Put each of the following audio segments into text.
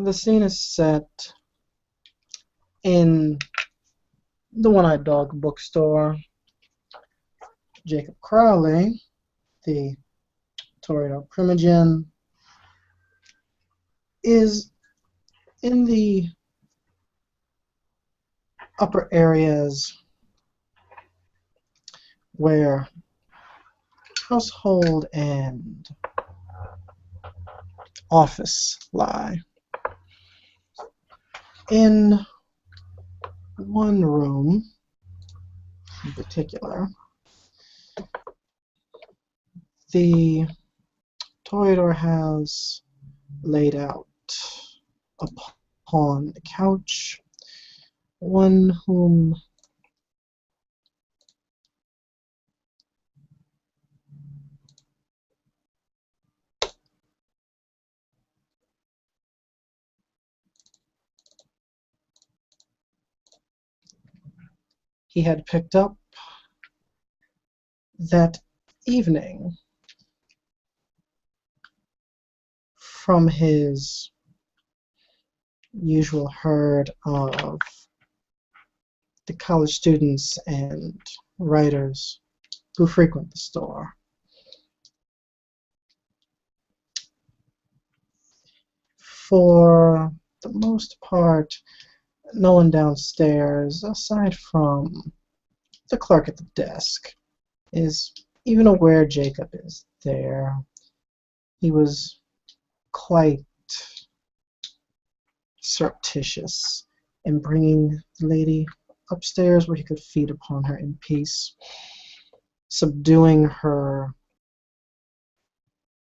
The scene is set in the One-Eyed Dog bookstore. Jacob Crowley, the Toreador Primogen, is in the upper areas where household and office lie. In one room in particular, the Toreador has laid out upon the couch one whom he had picked up that evening from his usual herd of the college students and writers who frequent the store. For the most part, no one downstairs, aside from the clerk at the desk, is even aware Jacob is there. He was quite surreptitious in bringing the lady upstairs where he could feed upon her in peace, subduing her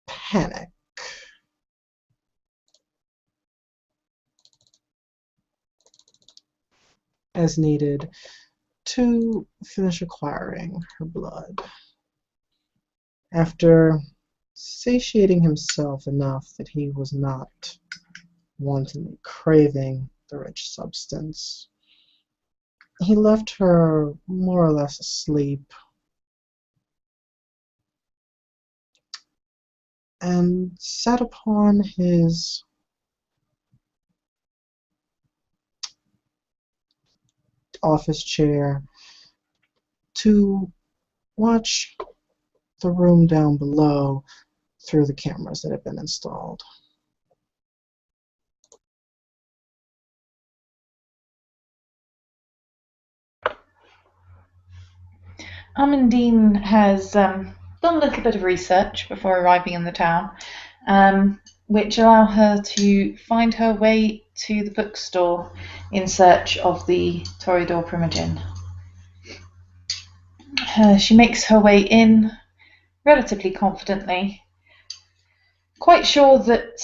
panic as needed to finish acquiring her blood. After satiating himself enough that he was not wantonly craving the rich substance, he left her more or less asleep and sat upon his office chair to watch the room down below through the cameras that had been installed. Amandine has done a little bit of research before arriving in the town, which allow her to find her way to the bookstore in search of the Toreador Primogen. She makes her way in relatively confidently, quite sure that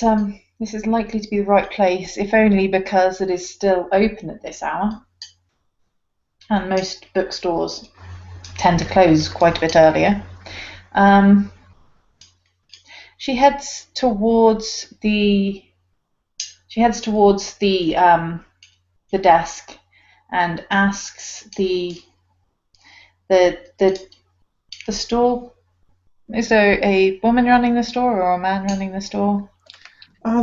this is likely to be the right place, if only because it is still open at this hour, and most bookstores tend to close quite a bit earlier. She heads towards the desk and asks the store. Is there a woman running the store or a man running the store?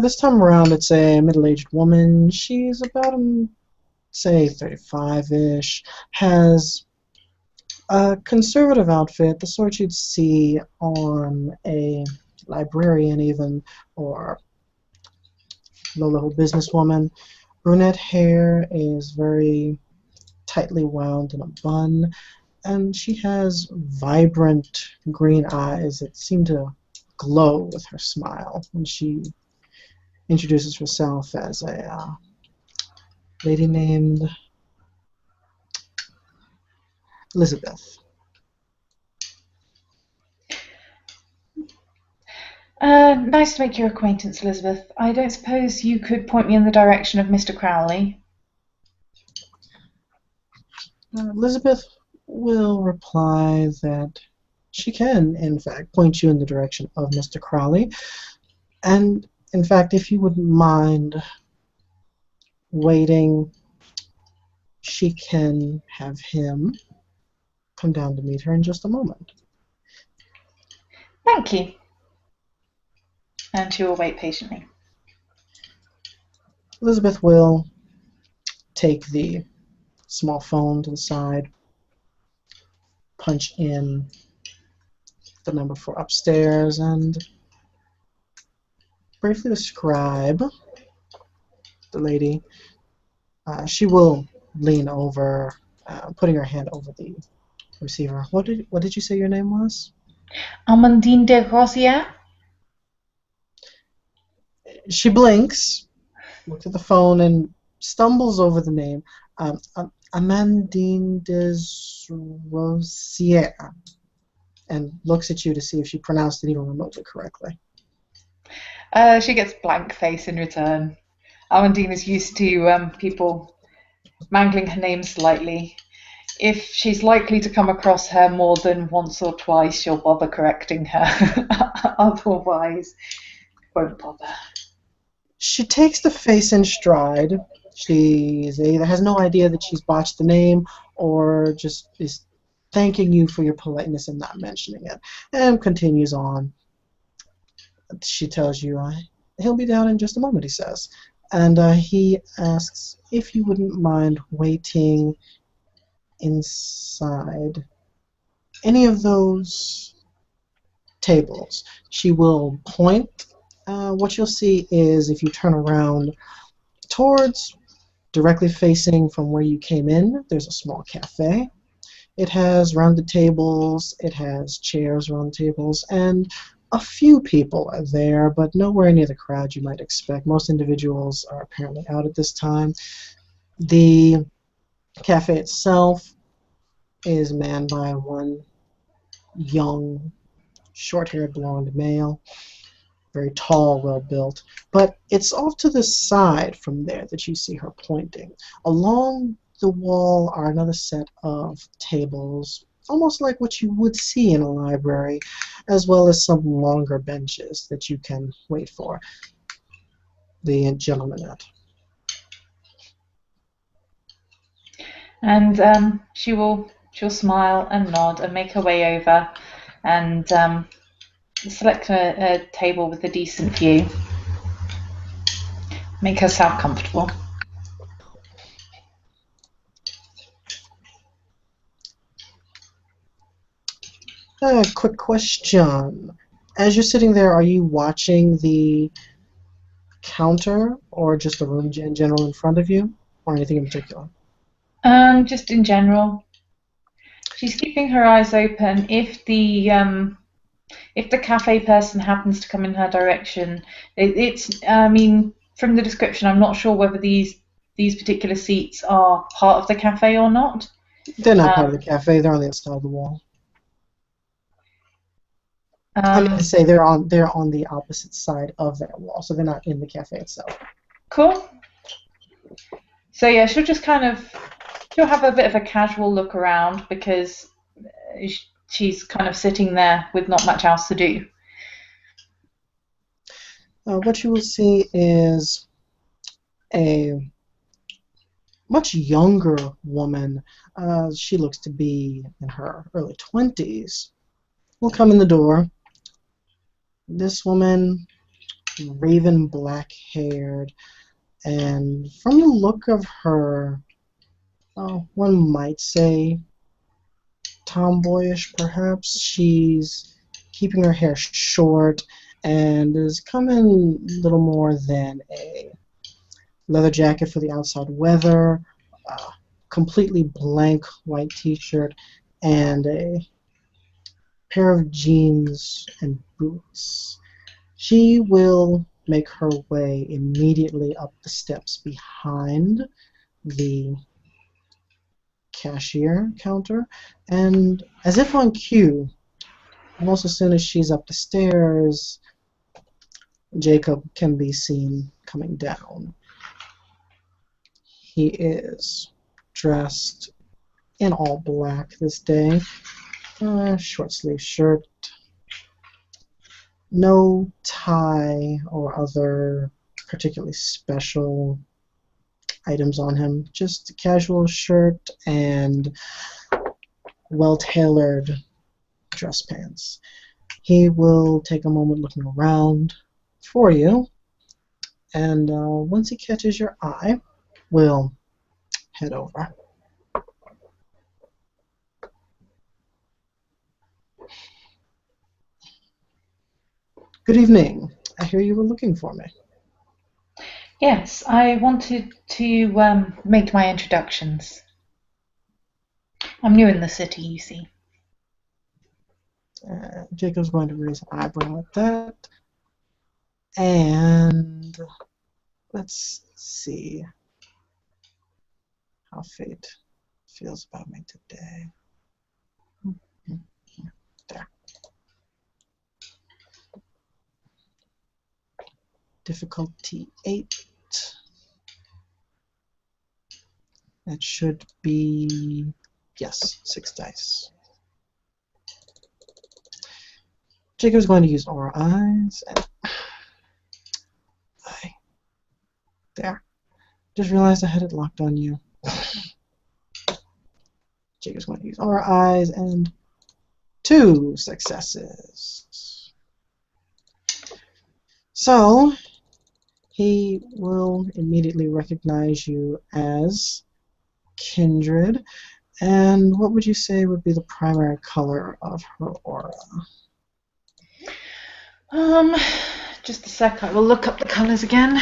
This time around, it's a middle-aged woman. She's about, say, 35-ish, has a conservative outfit, the sort you'd see on a librarian even, or low-level businesswoman. Brunette hair is very tightly wound in a bun, and she has vibrant green eyes that seem to glow with her smile when she introduces herself as a lady named Elizabeth. Nice to make your acquaintance, Elizabeth. I don't suppose you could point me in the direction of Mr. Crowley? Elizabeth will reply that she can, in fact, point you in the direction of Mr. Crowley. And, in fact, if you wouldn't mind waiting, she can have him come down to meet her in just a moment. Thank you. And she will wait patiently. Elizabeth will take the small phone to the side, punch in the number for upstairs, and briefly describe the lady. She will lean over, putting her hand over the receiver. What did you say your name was? Amandine de Rosière? She blinks, looks at the phone, and stumbles over the name. Amandine des Rosières, and looks at you to see if she pronounced it even remotely correctly. She gets blank face in return. Amandine is used to people mangling her name slightly. If she's likely to come across her more than once or twice, she'll bother correcting her. Otherwise, won't bother. She takes the face in stride. She either has no idea that she's botched the name or just is thanking you for your politeness and not mentioning it, and continues on. She tells you, he'll be down in just a moment, he says. And he asks if you wouldn't mind waiting inside any of those tables. She will point. What you'll see is if you turn around towards, directly facing from where you came in, there's a small cafe. It has rounded tables, it has chairs around tables, and a few people are there, but nowhere near the crowd you might expect. Most individuals are apparently out at this time. The cafe itself is manned by one young, short-haired blonde male, very tall, well-built, but it's off to the side from there that you see her pointing. Along the wall are another set of tables, almost like what you would see in a library, as well as some longer benches that you can wait for the gentleman at. And she'll smile and nod and make her way over and select a table with a decent view. Make herself comfortable. Quick question. As you're sitting there, are you watching the counter or just the room in general in front of you, or anything in particular? Just in general, she's keeping her eyes open. If the cafe person happens to come in her direction, it's. I mean, from the description, I'm not sure whether these particular seats are part of the cafe or not. They're not part of Um, the cafe. They're on the outside of the wall. I mean to um, say they're on the opposite side of that wall, so they're not in the cafe itself. cool. So yeah, she'll have a bit of a casual look around because she's kind of sitting there with not much else to do. What you will see is a much younger woman. She looks to be in her early 20s. Will come in the door. This woman, raven black haired, and from the look of her, one might say tomboyish perhaps. She's keeping her hair short and is coming little more than a leather jacket for the outside weather, completely blank white t-shirt, and a pair of jeans and boots. She will make her way immediately up the steps behind the cashier counter, and as if on cue, almost as soon as she's up the stairs, Jacob can be seen coming down. He is dressed in all black this day, short sleeve shirt, no tie or other particularly special items on him, just a casual shirt and well-tailored dress pants. He will take a moment looking around for you And once he catches your eye, we'll head over. Good evening. I hear you were looking for me. Yes, I wanted to make my introductions. I'm new in the city, you see. Jacob's going to raise an eyebrow at that. And let's see how fate feels about me today. There. Difficulty 8. That should be, yes, 6 dice. Jacob's going to use Aura Eyes. And there. Just realized I had it locked on you. Jacob's going to use Aura Eyes and 2 successes. So, he will immediately recognize you as Kindred. And what would you say would be the primary color of her aura? Just a sec, I will look up the colours again.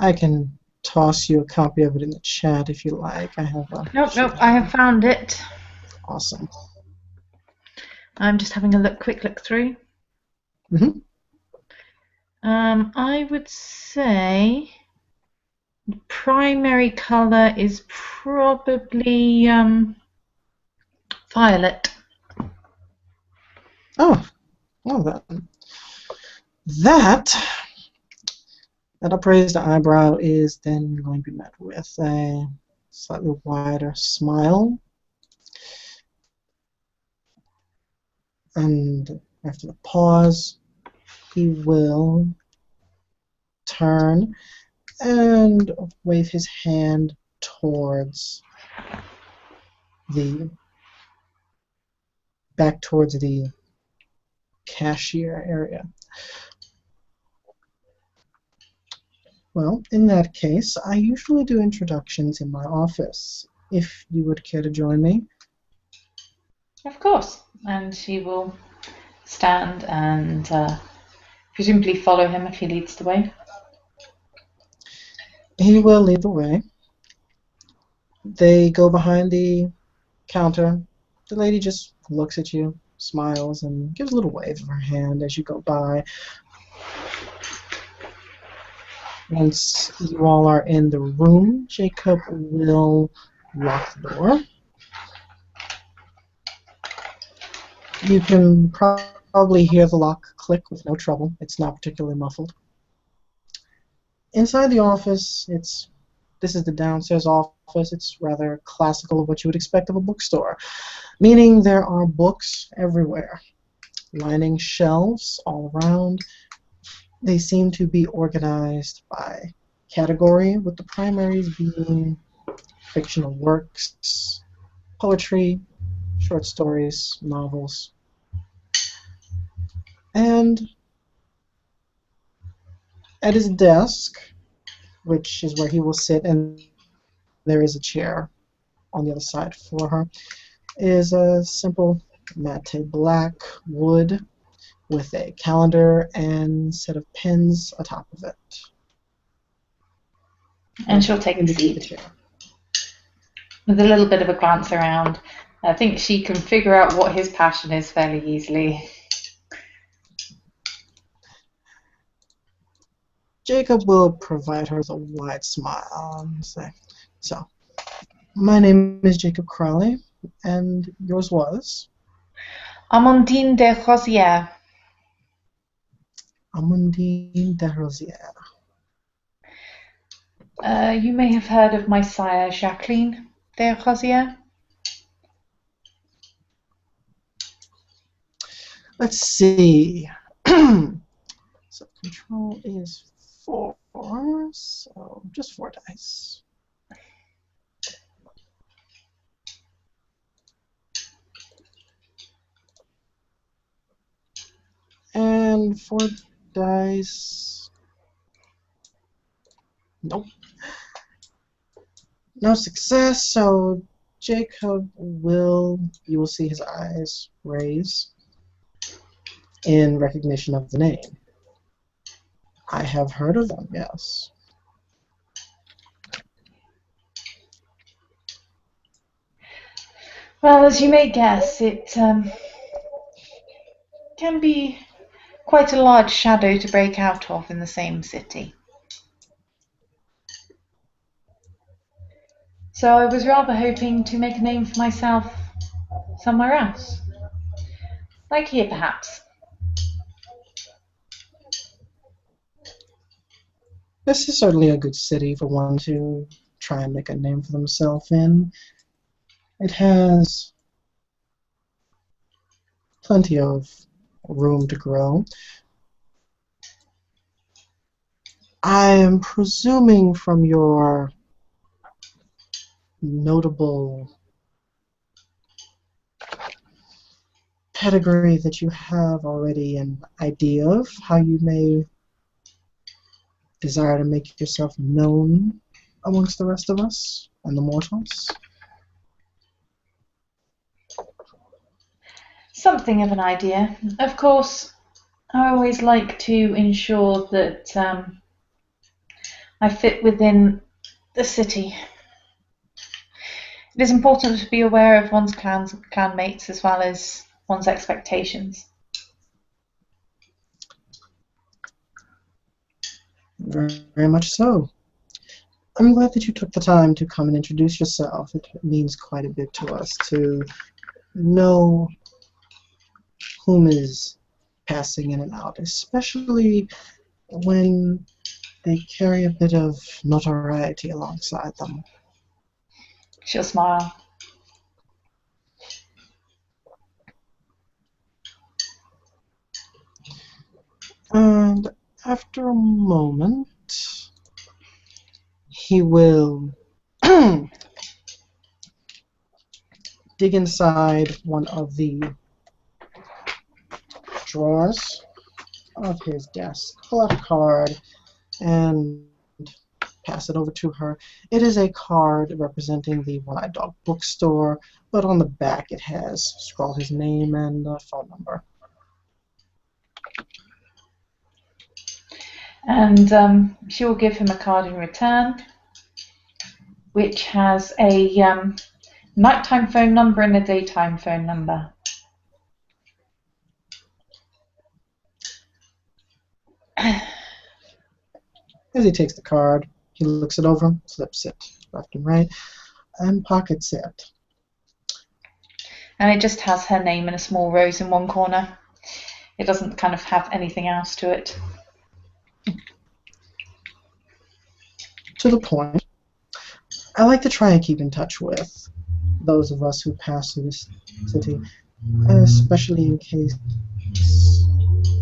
I can toss you a copy of it in the chat if you like. I have a Nope, I have found it. Awesome. I'm just having a quick look through. Mm-hmm. I would say the primary colour is probably violet. Oh, well that upraised eyebrow is then going to be met with a slightly wider smile. And after the pause, he will turn and wave his hand towards back towards the cashier area. Well, in that case, I usually do introductions in my office. If you would care to join me. Of course. And she will stand and presumably follow him if he leads the way. He will lead the way. They go behind the counter. The lady just looks at you, smiles, and gives a little wave of her hand as you go by. Once you all are in the room, Jacob will lock the door. You can probably hear the lock click with no trouble. It's not particularly muffled. Inside the office, this is the downstairs office. It's rather classical of what you would expect of a bookstore, meaning there are books everywhere, lining shelves all around. They seem to be organized by category, with the primaries being fictional works, poetry, short stories, novels. And at his desk, which is where he will sit, and there is a chair on the other side for her, is a simple matte black wood with a calendar and set of pens atop of it. And she'll take a seat with a little bit of a glance around. I think she can figure out what his passion is fairly easily. Jacob will provide her with a wide smile and say, "So, my name is Jacob Crowley, and yours was?" Amandine de Rosière. Amandine de Rosière. You may have heard of my sire, Jacqueline de Rosière. Let's see. So control is 4, so just 4 dice. And 4 dice. Nope. No success, so Jacob you will see his eyes raise in recognition of the name. I have heard of them, yes. Well, as you may guess, it can be quite a large shadow to break out of in the same city. So I was rather hoping to make a name for myself somewhere else. Like here, perhaps. This is certainly a good city for one to try and make a name for themselves in. It has plenty of room to grow. I am presuming from your notable pedigree that you have already an idea of how you may desire to make yourself known amongst the rest of us and the mortals. Something of an idea. Of course, I always like to ensure that I fit within the city. It is important to be aware of one's clanmates as well as one's expectations. Very, very much so. I'm glad that you took the time to come and introduce yourself. It means quite a bit to us to know whom is passing in and out, especially when they carry a bit of notoriety alongside them. She'll smile. And after a moment, he will dig inside one of the drawers of his desk, pull out a card, and pass it over to her. It is a card representing the One-Eyed Dog bookstore, but on the back it has scrawled his name and phone number. And she will give him a card in return, which has a nighttime phone number and a daytime phone number. As he takes the card, he looks it over, flips it left and right, and pockets it. And it just has her name in a small rose in one corner. It doesn't kind of have anything else to it. To the point. I like to try and keep in touch with those of us who pass through this city, especially in case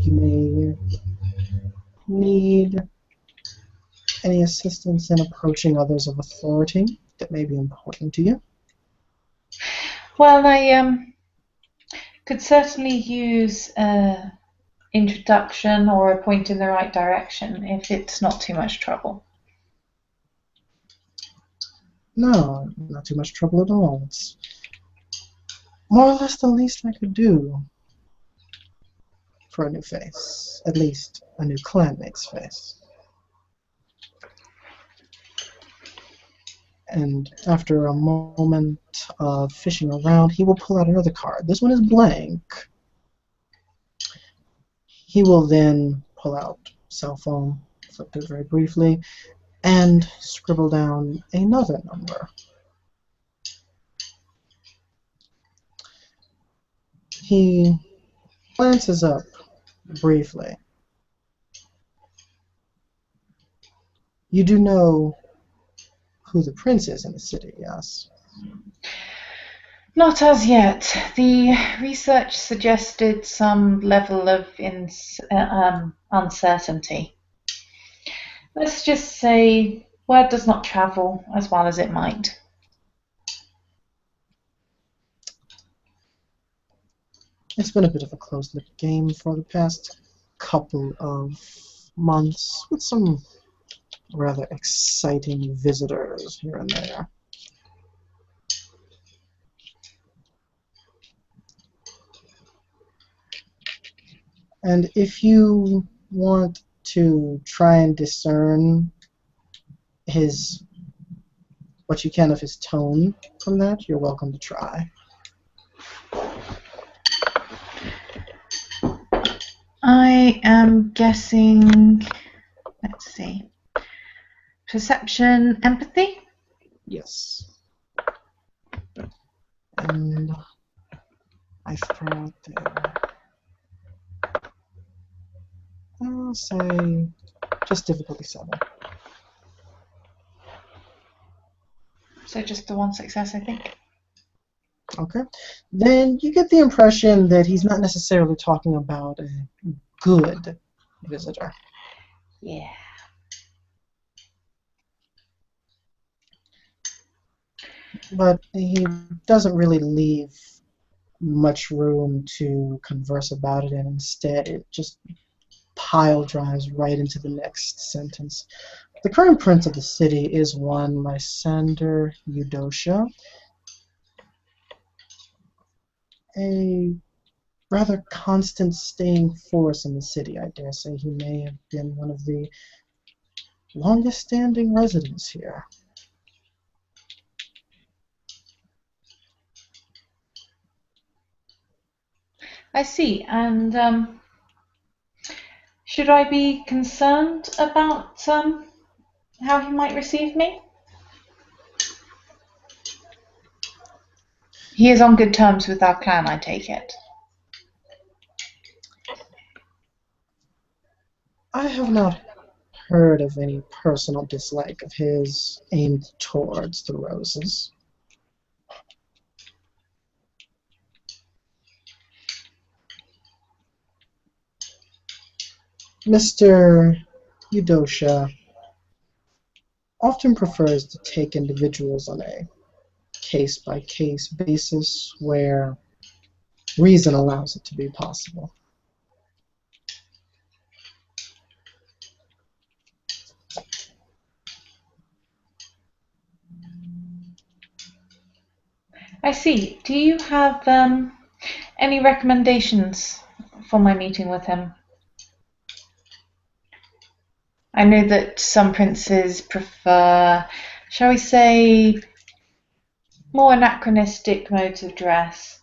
you may need any assistance in approaching others of authority that may be important to you. Well, I could certainly use an introduction or a point in the right direction if it's not too much trouble. No, not too much trouble at all. It's more or less the least I could do for a new face. At least a new clanmate's face. And after a moment of fishing around, he will pull out another card. This one is blank. He will then pull out cell phone, flip it very briefly, and scribble down another number. He glances up briefly. You do know who the prince is in the city, yes? Not as yet. The research suggested some level of uncertainty. Let's just say word does not travel as well as it might. It's been a bit of a closed-lipped game for the past couple of months, with some rather exciting visitors here and there. And if you want to try and discern what you can of his tone from that, you're welcome to try. I am guessing, let's see, perception, empathy? Yes. And I throw it there. I'll say just difficulty 7. So just the one success, I think. Okay. Then you get the impression that he's not necessarily talking about a good visitor. Yeah. But he doesn't really leave much room to converse about it, and instead it just pile drives right into the next sentence. The current prince of the city is one Lysander Eudocia, a rather constant staying force in the city. I dare say he may have been one of the longest standing residents here. I see. And should I be concerned about how he might receive me? He is on good terms with our clan, I take it. I have not heard of any personal dislike of his aimed towards the roses. Mr. Eudocia often prefers to take individuals on a case-by-case basis where reason allows it to be possible. I see. Do you have any recommendations for my meeting with him? I know that some princes prefer, shall we say, more anachronistic modes of dress.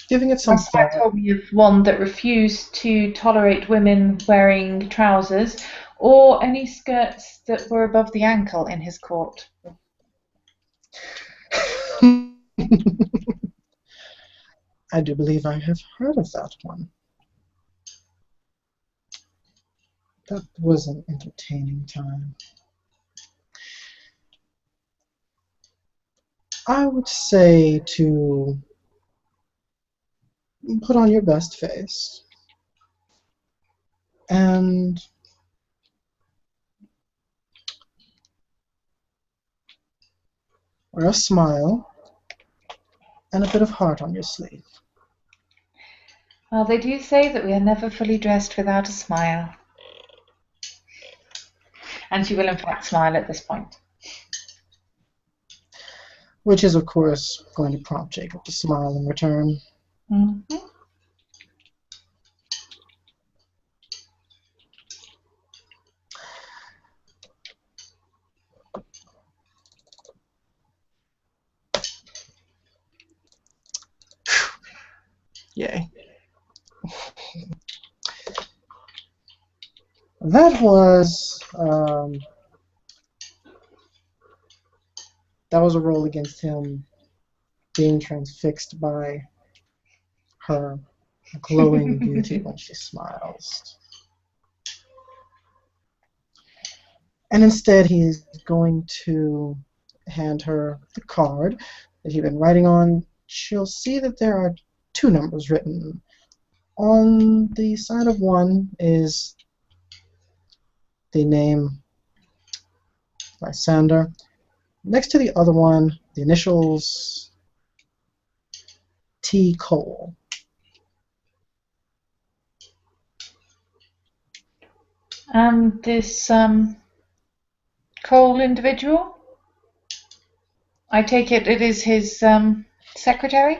Giving it My some sire thought, told me of one that refused to tolerate women wearing trousers or any skirts that were above the ankle in his court. I do believe I have heard of that one. That was an entertaining time. I would say to put on your best face and wear a smile and a bit of heart on your sleeve. Well, they do say that we are never fully dressed without a smile. And she will, in fact, smile at this point. Which is, of course, going to prompt Jacob to smile in return. Mm-hmm. Yay. That was a roll against him being transfixed by her glowing beauty when she smiles. And instead, he is going to hand her the card that he'd been writing on. She'll see that there are two numbers written. On the side of one is the name Lysander. Next to the other one, the initials T. Cole. And this Cole individual? I take it is his secretary?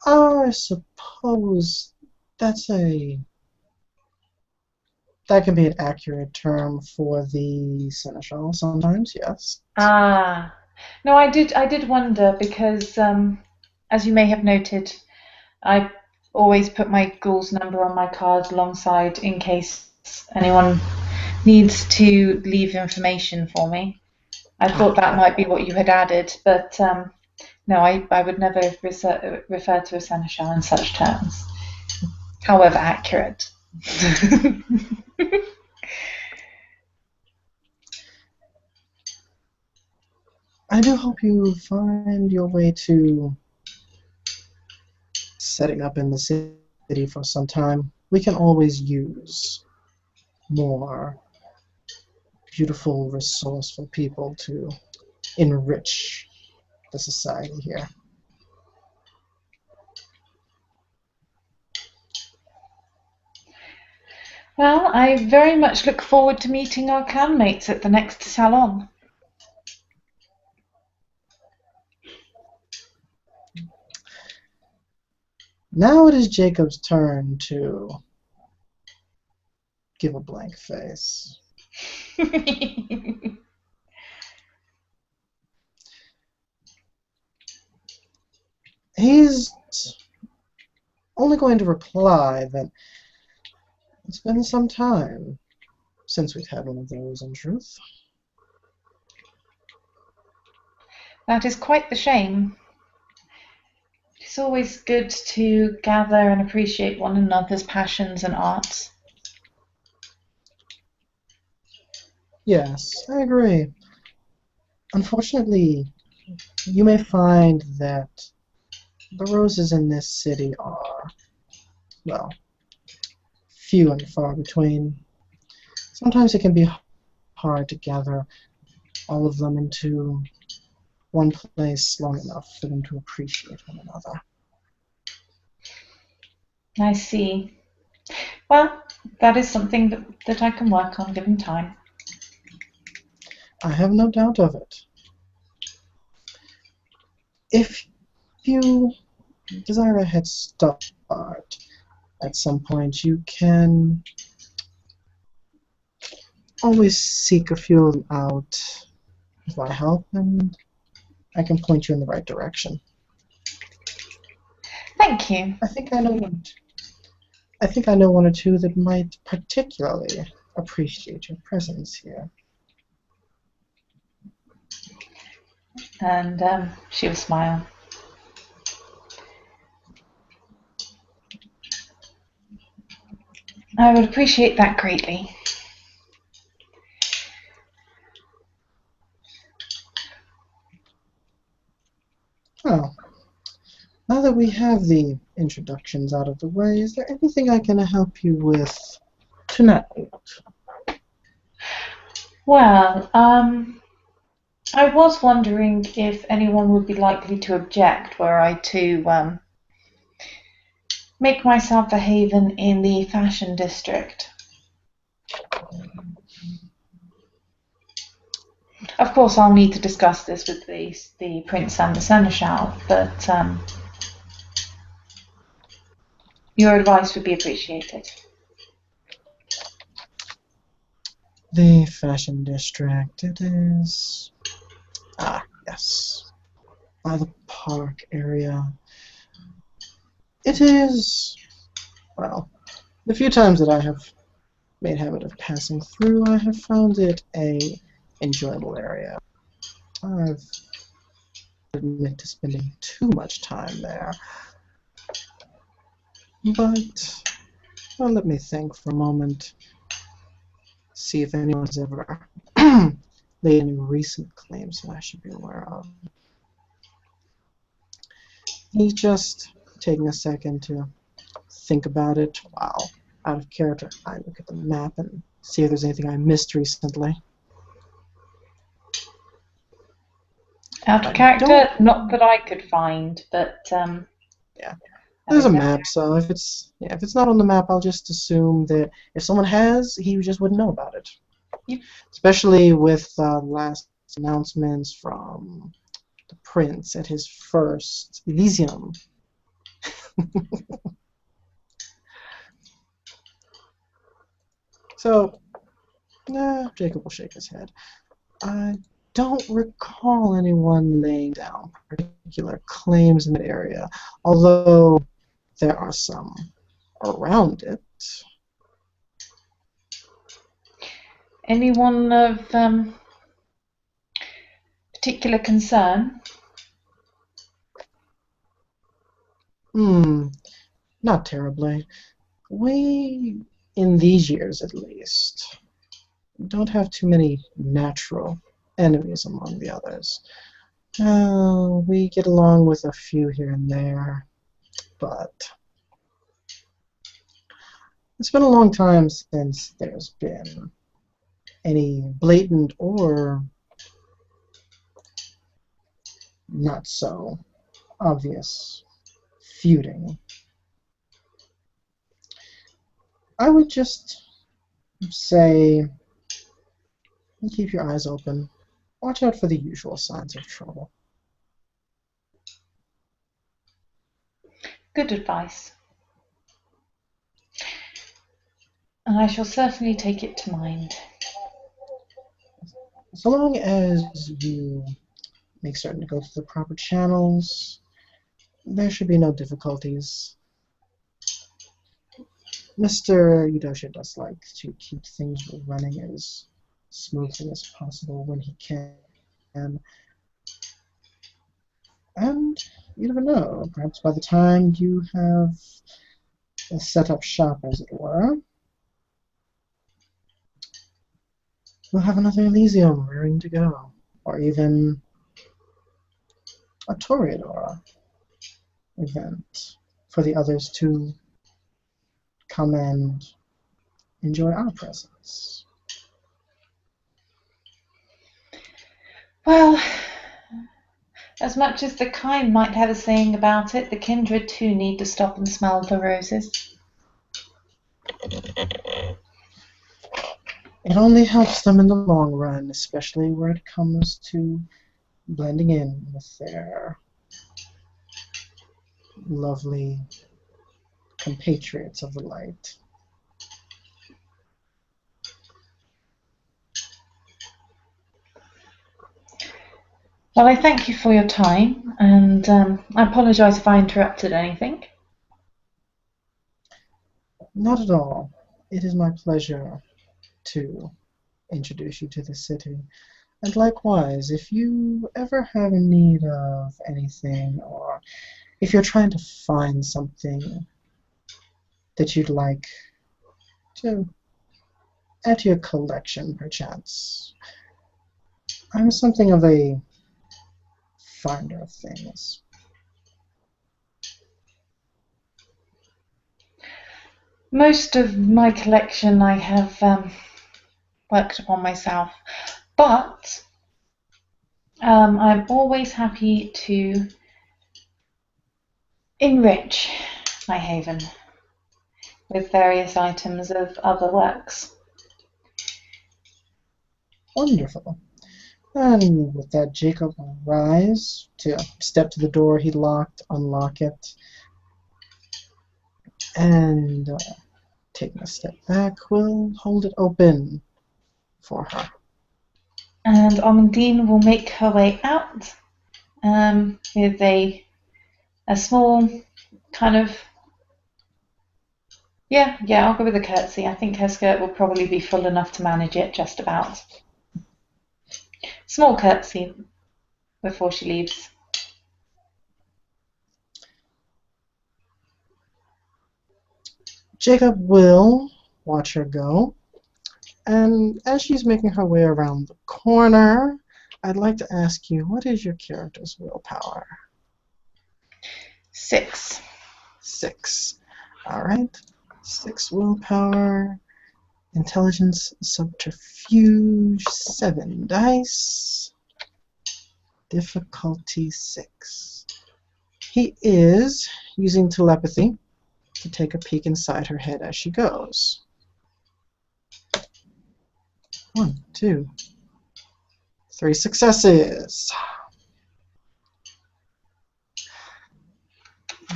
I suppose that's that can be an accurate term for the seneschal sometimes, yes. Ah, no, I did wonder because, as you may have noted, I always put my Ghoul's number on my card alongside in case anyone needs to leave information for me. I thought that might be what you had added, but no, I would never refer to a seneschal in such terms, however accurate. I do hope you find your way to setting up in the city for some time. We can always use more beautiful, resourceful people to enrich the society here. Well, I very much look forward to meeting our clanmates at the next salon. Now it is Jacob's turn to give a blank face. He's only going to reply that it's been some time since we've had one of those, in truth. That is quite the shame. It's always good to gather and appreciate one another's passions and arts. Yes, I agree. Unfortunately, you may find that the roses in this city are, well, few and far between. Sometimes it can be hard to gather all of them into one place long enough for them to appreciate one another. I see. Well, that is something that I can work on given time. I have no doubt of it. If you desire a head start at some point, you can always seek a few of them out with my help, and I can point you in the right direction. Thank you. I think I know one or two that might particularly appreciate your presence here. And she'll smile. I would appreciate that greatly. Well, now that we have the introductions out of the way, is there anything I can help you with tonight? Well, I was wondering if anyone would be likely to object were I to make myself a haven in the fashion district. Of course, I'll need to discuss this with the Prince and the Seneschal, but your advice would be appreciated. The fashion district, it is... Ah, yes. By the park area. It is... Well, the few times that I have made habit of passing through, I have found it a enjoyable area. I've admit to spending too much time there. But, well, let me think for a moment. See if anyone's ever laid any recent claims that I should be aware of. He's just taking a second to think about it. Wow, out of character, I look at the map and see if there's anything I missed recently. Out of character, not that I could find, but yeah, there's a map. So if it's not on the map, I'll just assume that if someone has, he just wouldn't know about it. Yep. Especially with last announcements from the prince at his first Elysium. So, Jacob will shake his head. I don't recall anyone laying down particular claims in the area, although there are some around it. Anyone of particular concern? Not terribly. We, in these years at least, don't have too many natural enemies among the others. We get along with a few here and there, but it's been a long time since there's been any blatant or not so obvious feuding. I would just say keep your eyes open. Watch out for the usual signs of trouble. Good advice. And I shall certainly take it to mind. So long as you make certain to go through the proper channels, there should be no difficulties. Mr. Yudosha does like to keep things running as smoothly as possible when he can. And you never know, perhaps by the time you have set up shop, as it were, we'll have another Elysium rearing to go, or even a Toreador event for the others to come and enjoy our presence. Well, as much as the kind might have a saying about it, the kindred too need to stop and smell the roses. It only helps them in the long run, especially where it comes to blending in with their lovely compatriots of the light. Well, I thank you for your time, and I apologise if I interrupted anything. Not at all. It is my pleasure to introduce you to the city. And likewise, if you ever have need of anything, or if you're trying to find something that you'd like to add to your collection, perchance, I'm something of a finder of things. Most of my collection I have worked upon myself, but I'm always happy to enrich my haven with various items of other works. Wonderful. And with that, Jacob will rise to step to the door he locked, unlock it, and taking a step back, will hold it open for her. And Amandine will make her way out with a small kind of I'll go with a curtsy. I think her skirt will probably be full enough to manage it just about. Small curtsy before she leaves. Jacob will watch her go, and as she's making her way around the corner, I'd like to ask you, what is your character's willpower? 6. 6. All right. 6 willpower. Intelligence subterfuge, 7 dice. Difficulty 6. He is using telepathy to take a peek inside her head as she goes. 1, 2, 3 successes.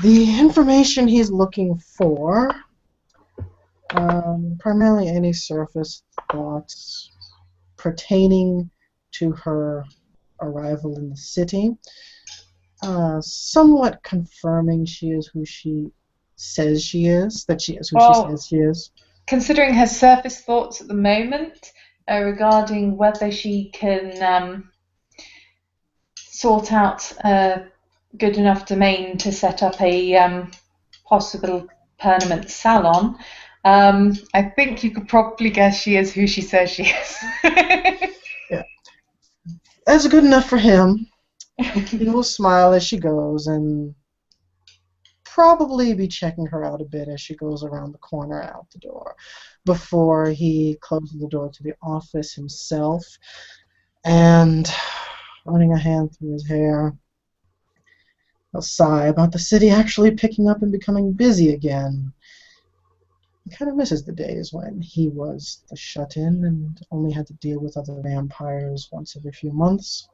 The information he's looking for, primarily any surface thoughts pertaining to her arrival in the city, somewhat confirming she is who she says she is, that she is who she says she is. Considering her surface thoughts at the moment regarding whether she can sort out a good enough domain to set up a possible permanent salon, I think you could probably guess she is who she says she is. Yeah. That's good enough for him. He will smile as she goes and probably be checking her out a bit as she goes around the corner out the door before he closes the door to the office himself and, running a hand through his hair, he'll sigh about the city actually picking up and becoming busy again. He kind of misses the days when he was the shut-in and only had to deal with other vampires once every few months.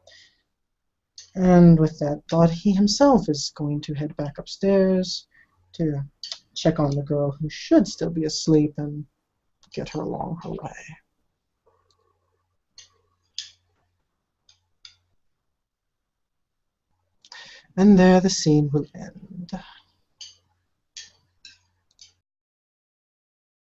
And with that thought, he himself is going to head back upstairs to check on the girl who should still be asleep and get her along her way. And there the scene will end.